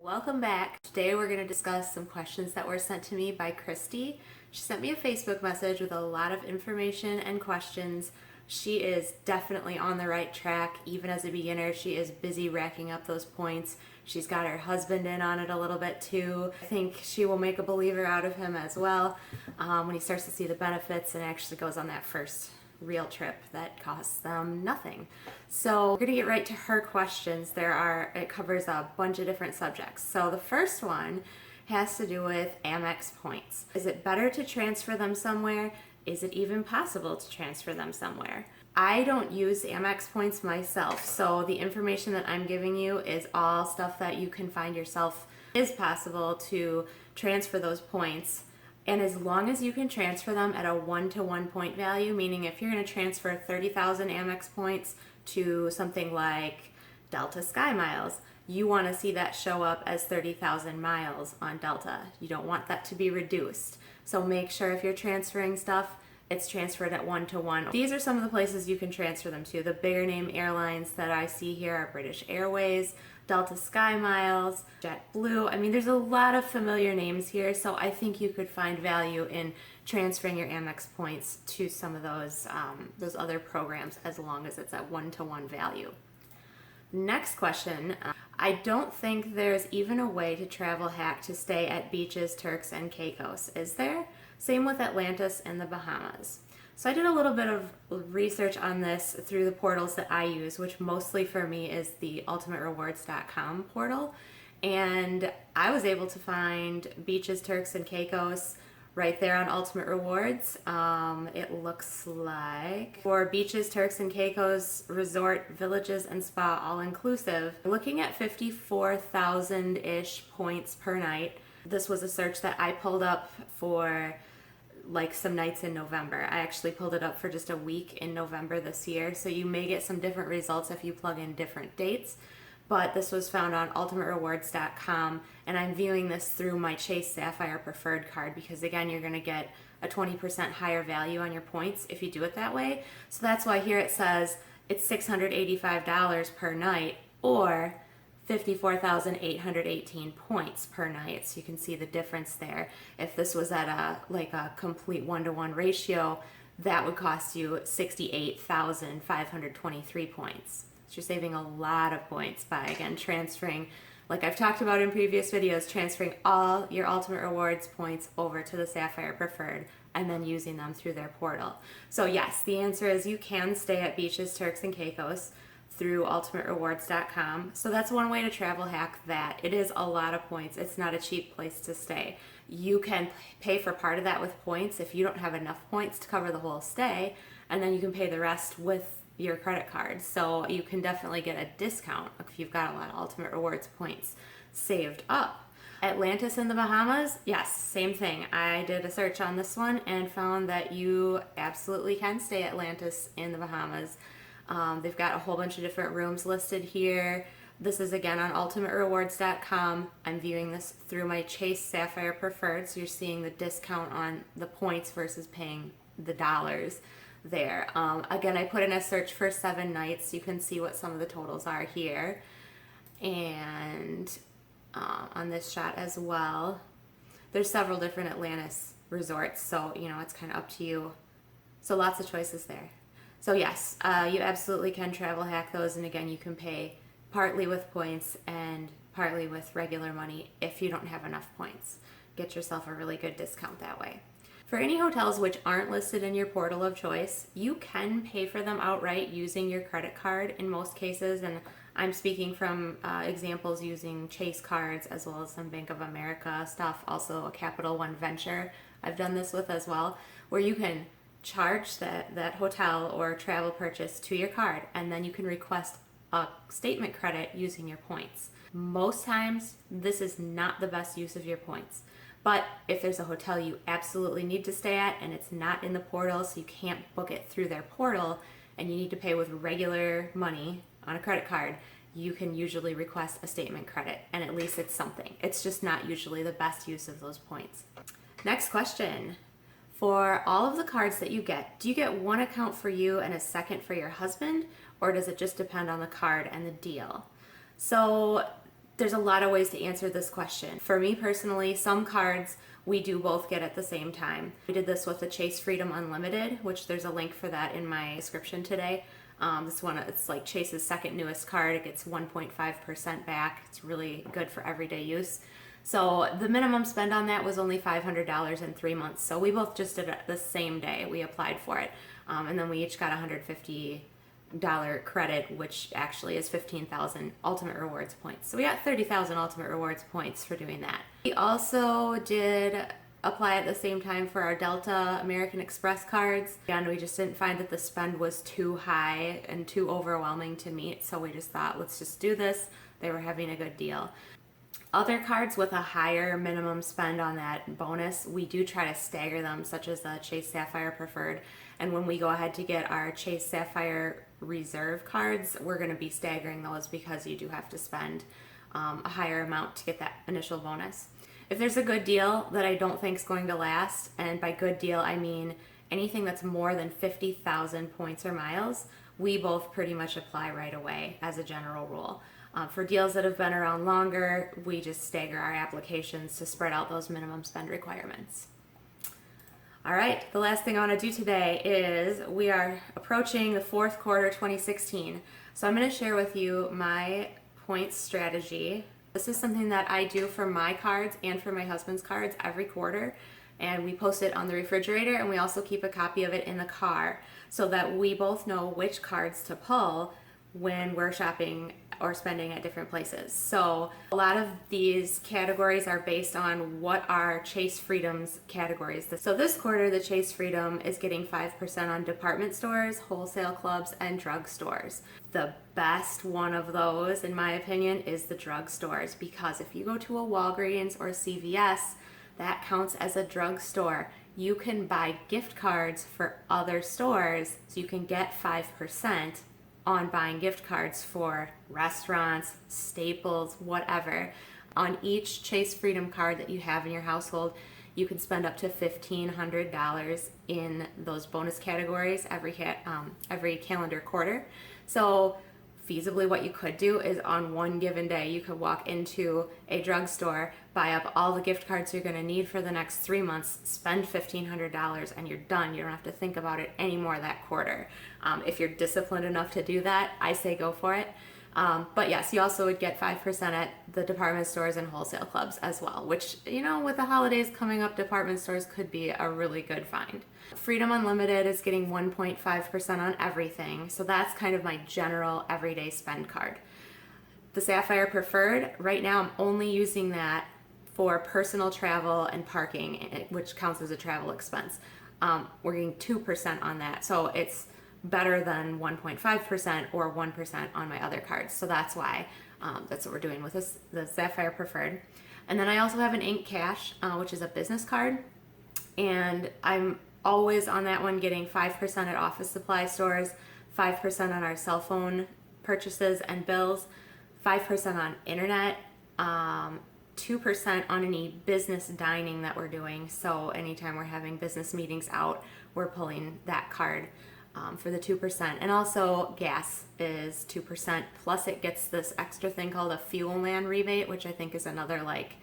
Welcome back. Today we're going to discuss some questions that were sent to me by Christy. She sent me a Facebook message with a lot of information and questions. She is definitely on the right track. Even as a beginner, she is busy racking up those points. She's got her husband in on it a little bit too. I think she will make a believer out of him as well when he starts to see the benefits and actually goes on that first real trip that costs them nothing. So we're gonna get right to her questions. It covers a bunch of different subjects. So the first one has to do with AMEX points. Is it better to transfer them somewhere? Is it even possible to transfer them somewhere? I don't use Amex points myself, so the information that I'm giving you is all stuff that you can find yourself. It is possible to transfer those points, and as long as you can transfer them at a 1-to-1 point value, meaning if you're going to transfer 30,000 Amex points to something like Delta Sky Miles, you want to see that show up as 30,000 miles on Delta. You don't want that to be reduced. So make sure if you're transferring stuff, it's transferred at 1-to-1. These are some of the places you can transfer them to. The bigger name airlines that I see here are British Airways, Delta Sky Miles, JetBlue. I mean, there's a lot of familiar names here, so I think you could find value in transferring your Amex points to some of those other programs as long as it's at 1-to-1 value. Next question. I don't think there's even a way to travel hack to stay at beaches, Turks, and Caicos. Is there? Same with Atlantis and the Bahamas. So I did a little bit of research on this through the portals that I use, which mostly for me is the ultimaterewards.com portal. And I was able to find beaches, Turks, and Caicos right there on Ultimate Rewards. It looks like for beaches, Turks, and Caicos, resort, villages, and spa all inclusive, looking at 54,000-ish points per night. This was a search that I pulled up for like some nights in November. I actually pulled it up for just a week in November this year, so you may get some different results if you plug in different dates. But this was found on ultimaterewards.com, and I'm viewing this through my Chase Sapphire Preferred card because, again, you're going to get a 20% higher value on your points if you do it that way. So that's why here it says it's $685 per night or 54,818 points per night. So you can see the difference there. If this was at a complete 1-to-1 ratio, that would cost you 68,523 points. So you're saving a lot of points by, again, transferring, like I've talked about in previous videos, transferring all your Ultimate Rewards points over to the Sapphire Preferred and then using them through their portal. So yes, the answer is you can stay at beaches, Turks, and Caicos through ultimaterewards.com. So that's one way to travel hack that. It is a lot of points. It's not a cheap place to stay. You can pay for part of that with points if you don't have enough points to cover the whole stay, and then you can pay the rest with your credit card. So you can definitely get a discount if you've got a lot of Ultimate Rewards points saved up. Atlantis and the Bahamas, yes, same thing. I did a search on this one and found that you absolutely can stay at Atlantis in the Bahamas. They've got a whole bunch of different rooms listed here. This is again on ultimaterewards.com. I'm viewing this through my Chase Sapphire Preferred, so you're seeing the discount on the points versus paying the dollars there. Again, I put in a search for 7 nights. You can see what some of the totals are here. And on this shot as well, there's several different Atlantis resorts, so it's kind of up to you. So lots of choices there. So yes, you absolutely can travel hack those, and again, you can pay partly with points and partly with regular money if you don't have enough points. Get yourself a really good discount that way. For any hotels which aren't listed in your portal of choice, you can pay for them outright using your credit card in most cases, and I'm speaking from examples using Chase cards as well as some Bank of America stuff, also a Capital One Venture I've done this with as well, where you can charge that hotel or travel purchase to your card, and then you can request a statement credit using your points. Most times, this is not the best use of your points. But if there's a hotel you absolutely need to stay at and it's not in the portal, so you can't book it through their portal, and you need to pay with regular money on a credit card, you can usually request a statement credit, and at least it's something. It's just not usually the best use of those points. Next question. For all of the cards that you get, do you get one account for you and a second for your husband, or does it just depend on the card and the deal? So There's a lot of ways to answer this question. For me personally, some cards we do both get at the same time. We did this with the Chase Freedom Unlimited, which there's a link for that in my description today. This one, it's like Chase's second newest card. It gets 1.5% back. It's really good for everyday use. So the minimum spend on that was only $500 in 3 months. So we both just did it the same day we applied for it. And then we each got $150 credit, which actually is 15,000 Ultimate Rewards points. So we got 30,000 Ultimate Rewards points for doing that. We also did apply at the same time for our Delta American Express cards. And we just didn't find that the spend was too high and too overwhelming to meet. So we just thought, let's just do this. They were having a good deal. Other cards with a higher minimum spend on that bonus, we do try to stagger them, such as the Chase Sapphire Preferred. And when we go ahead to get our Chase Sapphire Reserve cards, we're going to be staggering those because you do have to spend a higher amount to get that initial bonus. If there's a good deal that I don't think is going to last, and by good deal I mean anything that's more than 50,000 points or miles, we both pretty much apply right away as a general rule. For deals that have been around longer, we just stagger our applications to spread out those minimum spend requirements. All right, the last thing I want to do today is we are approaching the fourth quarter 2016. So I'm going to share with you my points strategy. This is something that I do for my cards and for my husband's cards every quarter. And we post it on the refrigerator, and we also keep a copy of it in the car so that we both know which cards to pull when we're shopping or spending at different places. So a lot of these categories are based on what are Chase Freedom's categories. So this quarter, the Chase Freedom is getting 5% on department stores, wholesale clubs, and drugstores. The best one of those, in my opinion, is the drugstores, because if you go to a Walgreens or CVS, that counts as a drugstore. You can buy gift cards for other stores, so you can get 5% on buying gift cards for restaurants, Staples, whatever. On each Chase Freedom card that you have in your household, you can spend up to $1,500 in those bonus categories every calendar quarter. So feasibly what you could do is on one given day, you could walk into a drugstore, buy up all the gift cards you're going to need for the next 3 months, spend $1,500, and you're done. You don't have to think about it anymore that quarter. If you're disciplined enough to do that, I say go for it. But yes, you also would get 5% at the department stores and wholesale clubs as well, which, you know, with the holidays coming up, department stores could be a really good find. Freedom Unlimited is getting 1.5% on everything, so that's kind of my general everyday spend card. The Sapphire Preferred, right now I'm only using that for personal travel and parking, which counts as a travel expense. We're getting 2% on that, so it's better than 1.5% or 1% on my other cards. So that's why that's what we're doing with this, the Sapphire Preferred. And then I also have an Ink Cash, which is a business card. And I'm always on that one getting 5% at office supply stores, 5% on our cell phone purchases and bills, 5% on internet, 2% on any business dining that we're doing. So anytime we're having business meetings out, we're pulling that card. For the 2%. And also gas is 2%, plus it gets this extra thing called a Fuel Man rebate, which I think is another, like,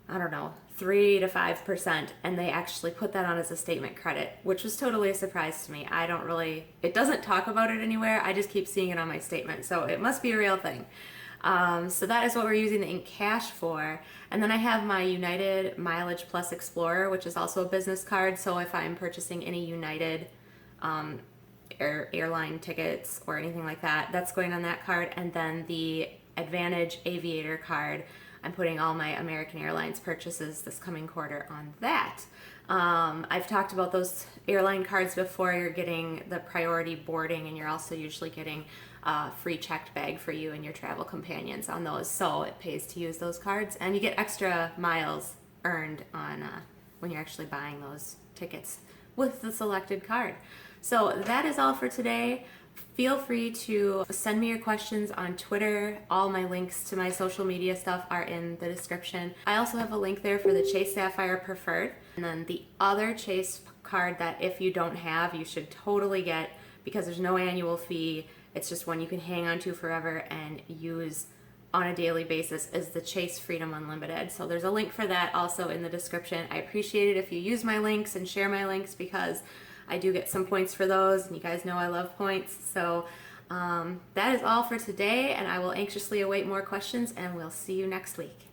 I don't know, 3 to 5%, and they actually put that on as a statement credit, which was totally a surprise to me. It doesn't talk about it anywhere, I just keep seeing it on my statement, so it must be a real thing. So that is what we're using the Ink Cash for. And then I have my United Mileage Plus Explorer, which is also a business card, so if I'm purchasing any United airline tickets or anything like that, that's going on that card. And then the Advantage Aviator card, I'm putting all my American Airlines purchases this coming quarter on that. I've talked about those airline cards before. You're getting the priority boarding, and you're also usually getting a free checked bag for you and your travel companions on those, so it pays to use those cards, and you get extra miles earned on when you're actually buying those tickets with the selected card. So that is all for today. Feel free to send me your questions on Twitter. All my links to my social media stuff are in the description. I also have a link there for the Chase Sapphire Preferred. And then the other Chase card that if you don't have, you should totally get, because there's no annual fee. It's just one you can hang on to forever and use on a daily basis is the Chase Freedom Unlimited. So there's a link for that also in the description. I appreciate it if you use my links and share my links, because I do get some points for those, and you guys know I love points. So that is all for today, and I will anxiously await more questions, and we'll see you next week.